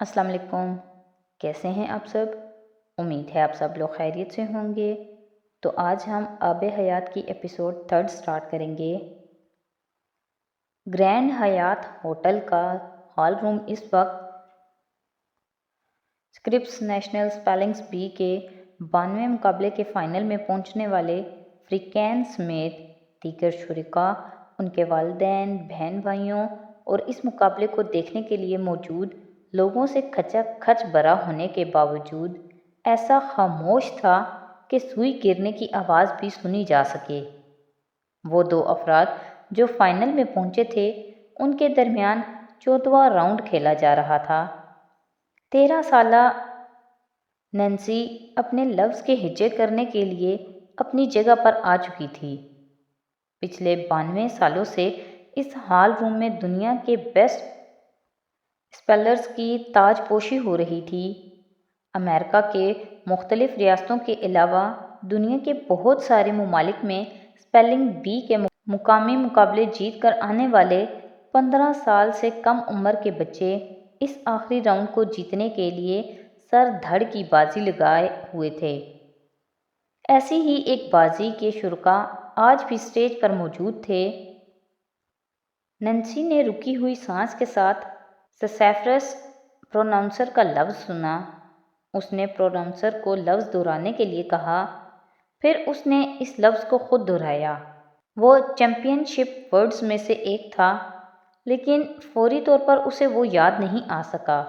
السلام علیکم، کیسے ہیں آپ سب؟ امید ہے آپ سب لوگ خیریت سے ہوں گے۔ تو آج ہم آب حیات کی ایپیسوڈ 3 سٹارٹ کریں گے۔ گرینڈ حیات ہوٹل کا ہال روم اس وقت اسکرپس نیشنل اسپیلنگز بی کے 92ویں مقابلے کے فائنل میں پہنچنے والے فریقین سمیت دیگر شرکاء، ان کے والدین، بہن بھائیوں اور اس مقابلے کو دیکھنے کے لیے موجود لوگوں سے کھچا کھچ بھرا ہونے کے باوجود ایسا خاموش تھا کہ سوئی گرنے کی آواز بھی سنی جا سکے۔ وہ دو افراد جو فائنل میں پہنچے تھے، ان کے درمیان 14واں راؤنڈ کھیلا جا رہا تھا۔ 13 سالہ نینسی اپنے لفظ کے ہجے کرنے کے لیے اپنی جگہ پر آ چکی تھی۔ پچھلے 92 سالوں سے اس ہال روم میں دنیا کے بیسٹ اسپیلرز کی تاج پوشی ہو رہی تھی۔ امریکہ کے مختلف ریاستوں کے علاوہ دنیا کے بہت سارے ممالک میں اسپیلنگ بی کے مقامی مقابلے جیت کر آنے والے 15 سال سے کم عمر کے بچے اس آخری راؤنڈ کو جیتنے کے لیے سر دھڑ کی بازی لگائے ہوئے تھے۔ ایسی ہی ایک بازی کے شرکاء آج بھی اسٹیج پر موجود تھے۔ نینسی نے رکی ہوئی سانس کے ساتھ سیسیفرس پروناؤنسر کا لفظ سنا۔ اس نے پروناؤنسر کو لفظ دہرانے کے لیے کہا، پھر اس نے اس لفظ کو خود دہرایا۔ وہ چیمپئن شپ ورڈز میں سے ایک تھا، لیکن فوری طور پر اسے وہ یاد نہیں آ سکا۔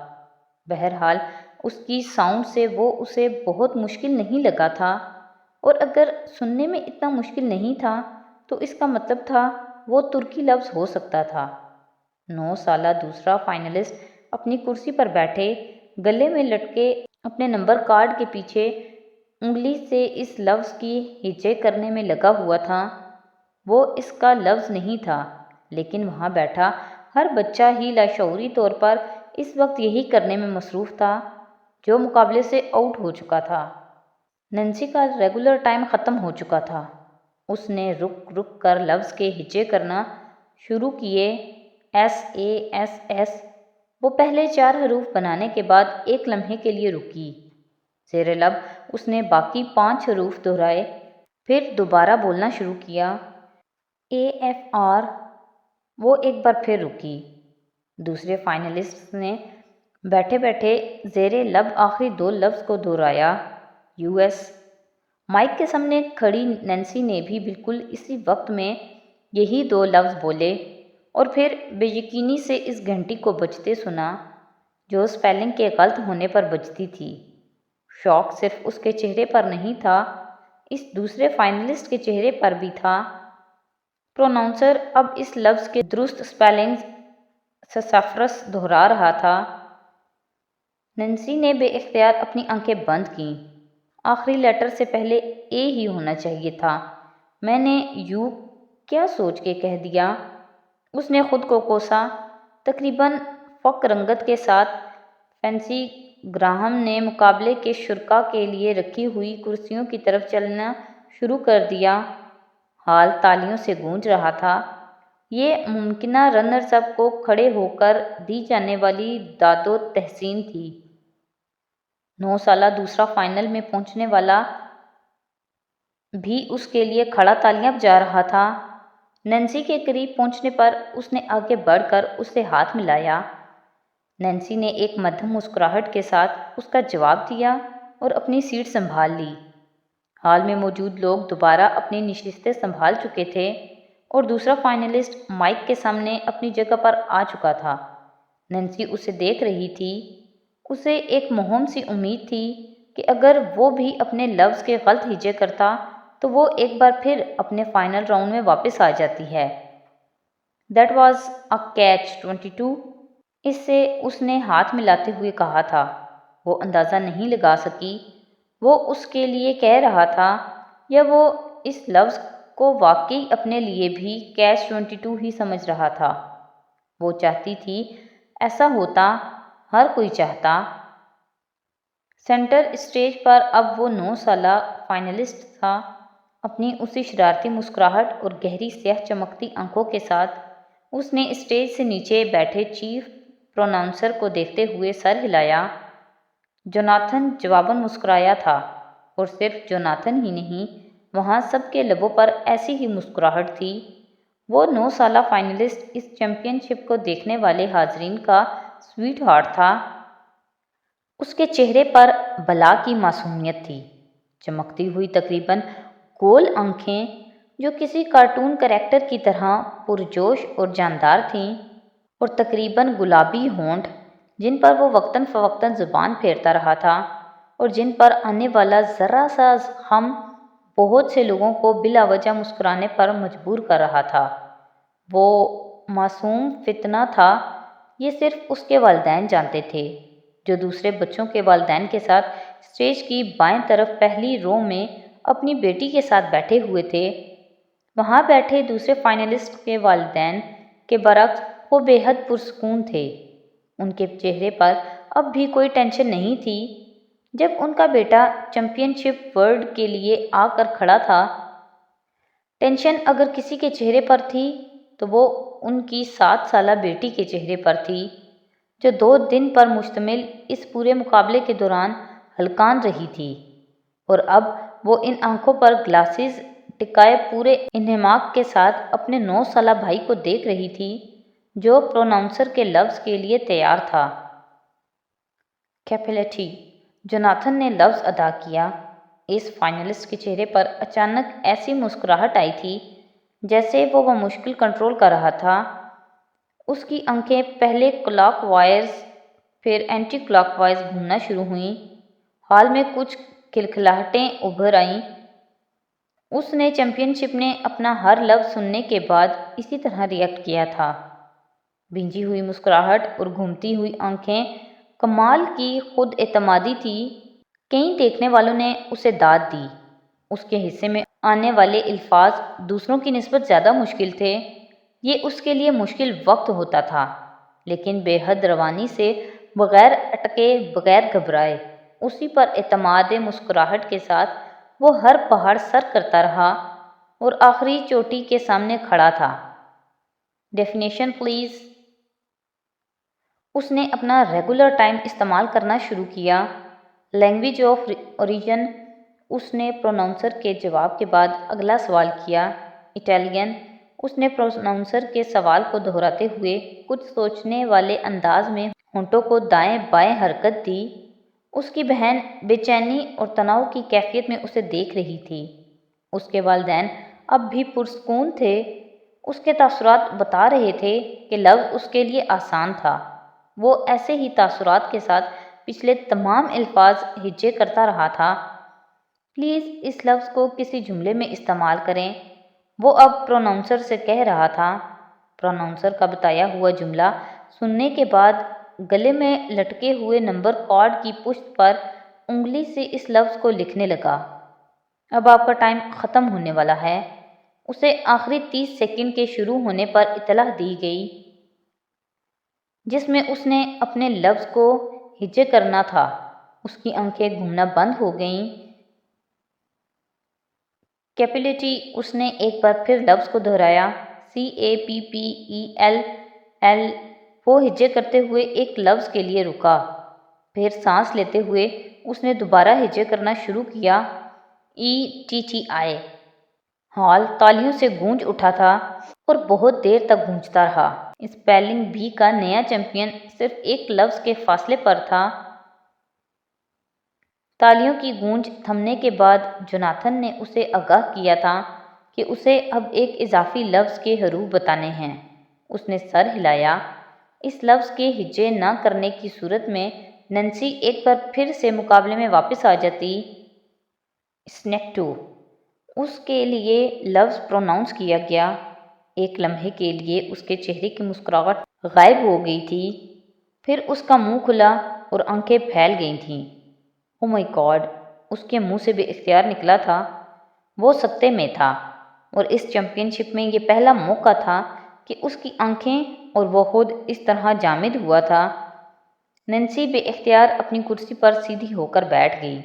بہرحال اس کی ساؤنڈ سے وہ اسے بہت مشکل نہیں لگا تھا، اور اگر سننے میں اتنا مشکل نہیں تھا تو اس کا مطلب تھا وہ ترکی لفظ ہو سکتا تھا۔ 9 سالہ دوسرا فائنلسٹ اپنی کرسی پر بیٹھے، گلے میں لٹکے اپنے نمبر کارڈ کے پیچھے انگلی سے اس لفظ کی ہجے کرنے میں لگا ہوا تھا۔ وہ اس کا لفظ نہیں تھا، لیکن وہاں بیٹھا ہر بچہ ہی لاشعوری طور پر اس وقت یہی کرنے میں مصروف تھا جو مقابلے سے آؤٹ ہو چکا تھا۔ نینسی کا ریگولر ٹائم ختم ہو چکا تھا۔ اس نے رک رک کر لفظ کے ہجے کرنا شروع کیے، ایس اے ایس ایس۔ وہ پہلے 4 حروف بنانے کے بعد ایک لمحے کے لیے رکی۔ زیر لب اس نے باقی 5 حروف دہرائے، پھر دوبارہ بولنا شروع کیا، اے ایف آر۔ وہ ایک بار پھر رکی۔ دوسرے فائنلسٹ نے بیٹھے بیٹھے زیر لب آخری 2 لفظ کو دہرایا، یو ایس۔ مائک کے سامنے کھڑی نینسی نے بھی بالکل اسی وقت میں یہی 2 لفظ بولے، اور پھر بے یقینی سے اس گھنٹی کو بجتے سنا جو اسپیلنگ کے غلط ہونے پر بجتی تھی۔ شوق صرف اس کے چہرے پر نہیں تھا، اس دوسرے فائنلسٹ کے چہرے پر بھی تھا۔ پروناؤنسر اب اس لفظ کے درست اسپیلنگ سیسیفرس دہرا رہا تھا۔ نینسی نے بے اختیار اپنی آنکھیں بند کیں۔ آخری لیٹر سے پہلے اے ہی ہونا چاہیے تھا۔ میں نے یو کیا سوچ کے کہہ دیا؟ اس نے خود کو کوسا۔ تقریباً فک رنگت کے ساتھ فینسی گراہم نے مقابلے کے شرکاء کے لیے رکھی ہوئی کرسیوں کی طرف چلنا شروع کر دیا۔ ہال تالیوں سے گونج رہا تھا۔ یہ ممکنہ رنرز اپ کو کھڑے ہو کر دی جانے والی داد و تحسین تھی۔ 9 سالہ دوسرا فائنل میں پہنچنے والا بھی اس کے لیے کھڑا تالیاں بجا رہا تھا۔ نینسی کے قریب پہنچنے پر اس نے آگے بڑھ کر اس سے ہاتھ ملایا۔ نینسی نے ایک مدھم مسکراہٹ کے ساتھ اس کا جواب دیا اور اپنی سیٹ سنبھال لی۔ ہال میں موجود لوگ دوبارہ اپنی نشستیں سنبھال چکے تھے، اور دوسرا فائنلسٹ مائک کے سامنے اپنی جگہ پر آ چکا تھا۔ نینسی اسے دیکھ رہی تھی۔ اسے ایک مہم سی امید تھی کہ اگر وہ بھی اپنے لفظ کے غلط ہجے کرتا تو وہ ایک بار پھر اپنے فائنل راؤنڈ میں واپس آ جاتی ہے۔ That was a catch 22۔ اس سے اس نے ہاتھ ملاتے ہوئے کہا تھا۔ وہ اندازہ نہیں لگا سکی وہ اس کے لیے کہہ رہا تھا یا وہ اس لفظ کو واقعی اپنے لیے بھی کیچ 22 ہی سمجھ رہا تھا۔ وہ چاہتی تھی ایسا ہوتا، ہر کوئی چاہتا۔ سینٹر اسٹیج پر اب وہ 9 سالہ فائنلسٹ تھا۔ اپنی اسی شرارتی مسکراہٹ اور گہری سیاہ چمکتی آنکھوں کے ساتھ اس نے اسٹیج سے نیچے بیٹھے چیف پروناؤنسر کو دیکھتے ہوئے سر ہلایا۔ جوناتھن جواباً مسکرایا تھا، اور صرف جوناتھن ہی نہیں، وہاں سب کے لبوں پر ایسی ہی مسکراہٹ تھی۔ وہ 9 سالہ فائنلسٹ اس چیمپئن شپ کو دیکھنے والے حاضرین کا سویٹ ہارٹ تھا۔ اس کے چہرے پر بلا کی معصومیت تھی، چمکتی ہوئی تقریباً گول آنکھیں جو کسی کارٹون کریکٹر کی طرح پرجوش اور جاندار تھیں، اور تقریباً گلابی ہونٹ جن پر وہ وقتاً فوقتاً زبان پھیرتا رہا تھا، اور جن پر آنے والا ذرا سا خم بہت سے لوگوں کو بلا وجہ مسکرانے پر مجبور کر رہا تھا۔ وہ معصوم فتنہ تھا، یہ صرف اس کے والدین جانتے تھے، جو دوسرے بچوں کے والدین کے ساتھ اسٹیج کی بائیں طرف پہلی رو میں اپنی بیٹی کے ساتھ بیٹھے ہوئے تھے۔ وہاں بیٹھے دوسرے فائنلسٹ کے والدین کے برعکس وہ بے حد پرسکون تھے۔ ان کے چہرے پر اب بھی کوئی ٹینشن نہیں تھی۔ جب ان کا بیٹا چیمپئن شپ ورلڈ کے لیے آ کر کھڑا تھا، ٹینشن اگر کسی کے چہرے پر تھی تو وہ ان کی 7 سالہ بیٹی کے چہرے پر تھی، جو 2 دن پر مشتمل اس پورے مقابلے کے دوران ہلکان رہی تھی، اور اب وہ ان آنکھوں پر گلاسز ٹکائے پورے انہماک کے ساتھ اپنے 9 سالہ بھائی کو دیکھ رہی تھی، جو پروناؤنسر کے لفظ کے لیے تیار تھا۔ کیپیلٹی، جوناتھن نے لفظ ادا کیا۔ اس فائنلسٹ کے چہرے پر اچانک ایسی مسکراہٹ آئی تھی جیسے وہ بمشکل کنٹرول کر رہا تھا۔ اس کی آنکھیں پہلے کلاک وائز پھر اینٹی کلاک وائز گھومنا شروع ہوئیں۔ ہال میں کچھ کھلکھلاہٹیں ابھر آئیں۔ اس نے چیمپئن شپ نے اپنا ہر لفظ سننے کے بعد اسی طرح ری ایکٹ کیا تھا۔ بھینجی ہوئی مسکراہٹ اور گھومتی ہوئی آنکھیں کمال کی خود اعتمادی تھی۔ کئی دیکھنے والوں نے اسے داد دی۔ اس کے حصے میں آنے والے الفاظ دوسروں کی نسبت زیادہ مشکل تھے۔ یہ اس کے لیے مشکل وقت ہوتا تھا، لیکن بے حد روانی سے، بغیر اٹکے، بغیر گھبرائے، اسی پر اعتماد مسکراہٹ کے ساتھ وہ ہر پہاڑ سر کرتا رہا اور آخری چوٹی کے سامنے کھڑا تھا۔ Definition please. اس نے اپنا ریگولر ٹائم استعمال کرنا شروع کیا۔ Language of origin. اس نے پروناؤنسر کے جواب کے بعد اگلا سوال کیا۔ اٹالین۔ اس نے پروناؤنسر کے سوال کو دہراتے ہوئے کچھ سوچنے والے انداز میں ہونٹوں کو دائیں بائیں حرکت دی۔ اس کی بہن بے چینی اور تناؤ کی کیفیت میں اسے دیکھ رہی تھی۔ اس کے والدین اب بھی پرسکون تھے۔ اس کے تاثرات بتا رہے تھے کہ لفظ اس کے لیے آسان تھا۔ وہ ایسے ہی تاثرات کے ساتھ پچھلے تمام الفاظ ہجے کرتا رہا تھا۔ پلیز اس لفظ کو کسی جملے میں استعمال کریں، وہ اب پروناؤنسر سے کہہ رہا تھا۔ پروناؤنسر کا بتایا ہوا جملہ سننے کے بعد گلے میں لٹکے ہوئے نمبر کارڈ کی پشت پر انگلی سے اس لفظ کو لکھنے لگا۔ اب آپ کا ٹائم ختم ہونے والا ہے۔ اسے آخری 30 سیکنڈ کے شروع ہونے پر اطلاع دی گئی، جس میں اس نے اپنے لفظ کو ہجے کرنا تھا۔ اس کی آنکھیں گھومنا بند ہو گئیں۔ کیپیلٹی۔ اس نے ایک بار پھر لفظ کو دہرایا۔ CAPPELL۔ وہ ہجے کرتے ہوئے ایک لفظ کے لیے رکا، پھر سانس لیتے ہوئے اس نے دوبارہ ہجے کرنا شروع کیا۔ ETTI۔ ہال تالیوں سے گونج اٹھا تھا اور بہت دیر تک گونجتا رہا۔ اسپیلنگ بی کا نیا چیمپئن صرف ایک لفظ کے فاصلے پر تھا۔ تالیوں کی گونج تھمنے کے بعد جوناتھن نے اسے آگاہ کیا تھا کہ اسے اب ایک اضافی لفظ کے حروف بتانے ہیں۔ اس نے سر ہلایا۔ اس لفظ کے ہجے نہ کرنے کی صورت میں نینسی ایک بار پھر سے مقابلے میں واپس آ جاتی۔ اسنیکٹو۔ اس کے لیے لفظ پروناؤنس کیا گیا۔ ایک لمحے کے لیے اس کے چہرے کی مسکراہٹ غائب ہو گئی تھی، پھر اس کا منہ کھلا اور آنکھیں پھیل گئی تھیں۔ او مائی گاڈ! اس کے منہ سے بے اختیار نکلا تھا۔ وہ سکتے میں تھا، اور اس چیمپئن شپ میں یہ پہلا موقع تھا کہ اس کی آنکھیں اور وہ خود اس طرح جامد ہوا تھا۔ نینسی بے اختیار اپنی کرسی پر سیدھی ہو کر بیٹھ گئی۔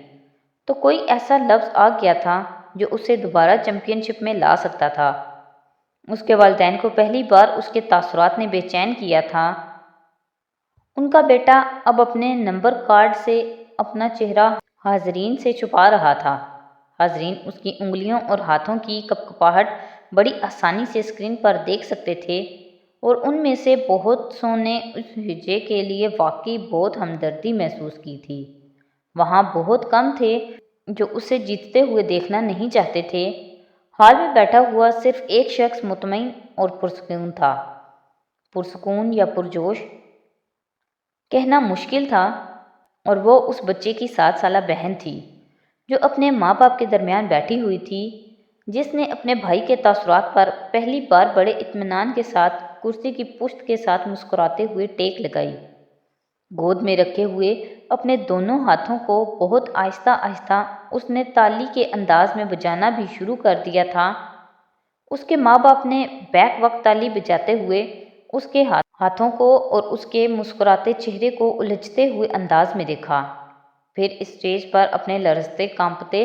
تو کوئی ایسا لفظ آ گیا تھا جو اسے دوبارہ چیمپئن شپ میں لا سکتا تھا۔ اس کے والدین کو پہلی بار اس کے تاثرات نے بے چین کیا تھا۔ ان کا بیٹا اب اپنے نمبر کارڈ سے اپنا چہرہ حاضرین سے چھپا رہا تھا۔ حاضرین اس کی انگلیوں اور ہاتھوں کی کپکپاہٹ بڑی آسانی سے اسکرین پر دیکھ سکتے تھے، اور ان میں سے بہت سو نے اس ہجے کے لیے واقعی بہت ہمدردی محسوس کی تھی۔ وہاں بہت کم تھے جو اسے جیتتے ہوئے دیکھنا نہیں چاہتے تھے۔ ہال میں بیٹھا ہوا صرف ایک شخص مطمئن اور پرسکون تھا۔ پرسکون یا پرجوش کہنا مشکل تھا، اور وہ اس بچے کی 7 سالہ بہن تھی جو اپنے ماں باپ کے درمیان بیٹھی ہوئی تھی، جس نے اپنے بھائی کے تاثرات پر پہلی بار بڑے اطمینان کے ساتھ کرسی کی پشت کے ساتھ مسکراتے ہوئے ٹیک لگائی۔ گود میں رکھے ہوئے اپنے دونوں ہاتھوں کو بہت آہستہ آہستہ اس نے تالی کے انداز میں بجانا بھی شروع کر دیا تھا۔ اس کے ماں باپ نے بیک وقت تالی بجاتے ہوئے اس کے ہاتھوں کو اور اس کے مسکراتے چہرے کو الجھتے ہوئے انداز میں دیکھا، پھر اسٹیج پر اپنے لرزتے کانپتے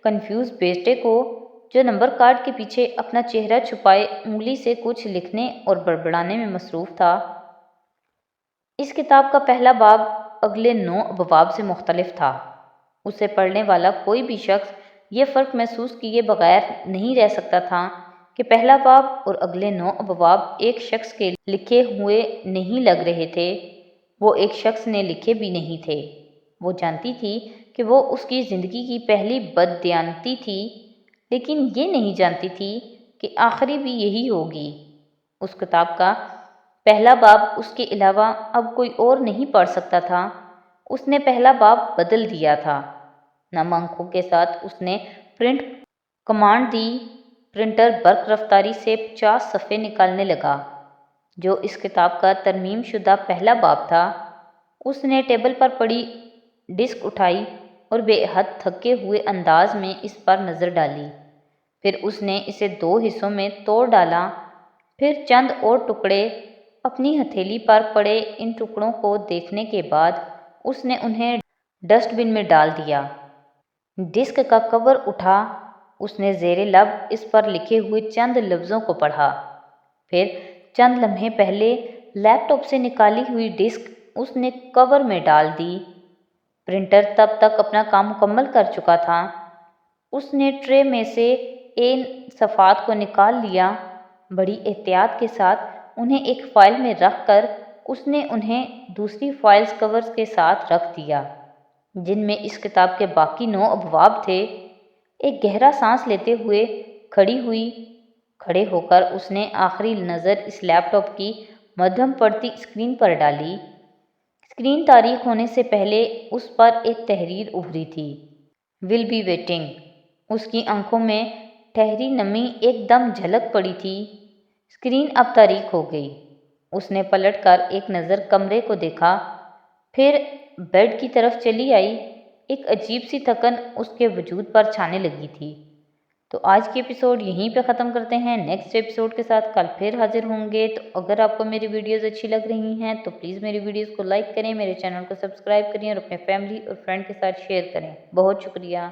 کنفیوز بیٹے کو، جو نمبر کارڈ کے پیچھے اپنا چہرہ چھپائے انگلی سے کچھ لکھنے اور بڑبڑانے میں مصروف تھا۔ اس کتاب کا پہلا باب اگلے 9 ابواب سے مختلف تھا۔ اسے پڑھنے والا کوئی بھی شخص یہ فرق محسوس کیے بغیر نہیں رہ سکتا تھا کہ پہلا باب اور اگلے 9 ابواب ایک شخص کے لکھے ہوئے نہیں لگ رہے تھے۔ وہ ایک شخص نے لکھے بھی نہیں تھے۔ وہ جانتی تھی کہ وہ اس کی زندگی کی پہلی بددیانتی تھی، لیکن یہ نہیں جانتی تھی کہ آخری بھی یہی ہوگی۔ اس کتاب کا پہلا باب اس کے علاوہ اب کوئی اور نہیں پڑھ سکتا تھا۔ اس نے پہلا باب بدل دیا تھا۔ نم آنکھوں کے ساتھ اس نے پرنٹ کمانڈ دی۔ پرنٹر برق رفتاری سے 50 صفحے نکالنے لگا، جو اس کتاب کا ترمیم شدہ پہلا باب تھا۔ اس نے ٹیبل پر پڑی ڈسک اٹھائی اور بے حد تھکے ہوئے انداز میں اس پر نظر ڈالی۔ پھر اس نے اسے 2 حصوں میں توڑ ڈالا۔ پھر چند اور ٹکڑے۔ اپنی ہتھیلی پر پڑے ان ٹکڑوں کو دیکھنے کے بعد اس نے انہیں ڈسٹ بن میں ڈال دیا۔ ڈسک کا کور اٹھا۔ اس نے زیر لب اس پر لکھے ہوئے چند لفظوں کو پڑھا۔ پھر چند لمحے پہلے لیپ ٹاپ سے نکالی ہوئی ڈسک اس نے کور میں ڈال دی۔ پرنٹر تب تک اپنا کام مکمل کر چکا تھا۔ اس نے ٹرے میں سے ان صفحات کو نکال لیا۔ بڑی احتیاط کے ساتھ انہیں ایک فائل میں رکھ کر اس نے انہیں دوسری فائلز کورز کے ساتھ رکھ دیا، جن میں اس کتاب کے باقی 9 ابواب تھے۔ ایک گہرا سانس لیتے ہوئے کھڑی ہوئی۔ کھڑے ہو کر اس نے آخری نظر اس لیپ ٹاپ کی مدھم پڑتی اسکرین پر ڈالی۔ اسکرین تاریک ہونے سے پہلے اس پر ایک تحریر ابھری تھی، "ول بی ویٹنگ"۔ اس کی آنکھوں میں ٹھہری نمی ایک دم جھلک پڑی تھی۔ اسکرین اب تاریک ہو گئی۔ اس نے پلٹ کر ایک نظر کمرے کو دیکھا، پھر بیڈ کی طرف چلی آئی۔ ایک عجیب سی تھکن اس کے وجود پر چھانے لگی تھی۔ تو آج کی ایپیسوڈ یہیں پہ ختم کرتے ہیں۔ نیکسٹ ایپیسوڈ کے ساتھ کل پھر حاضر ہوں گے۔ تو اگر آپ کو میری ویڈیوز اچھی لگ رہی ہیں تو پلیز میری ویڈیوز کو لائک کریں، میرے چینل کو سبسکرائب کریں اور اپنے فیملی اور فرینڈ کے ساتھ شیئر کریں۔ بہت شکریہ۔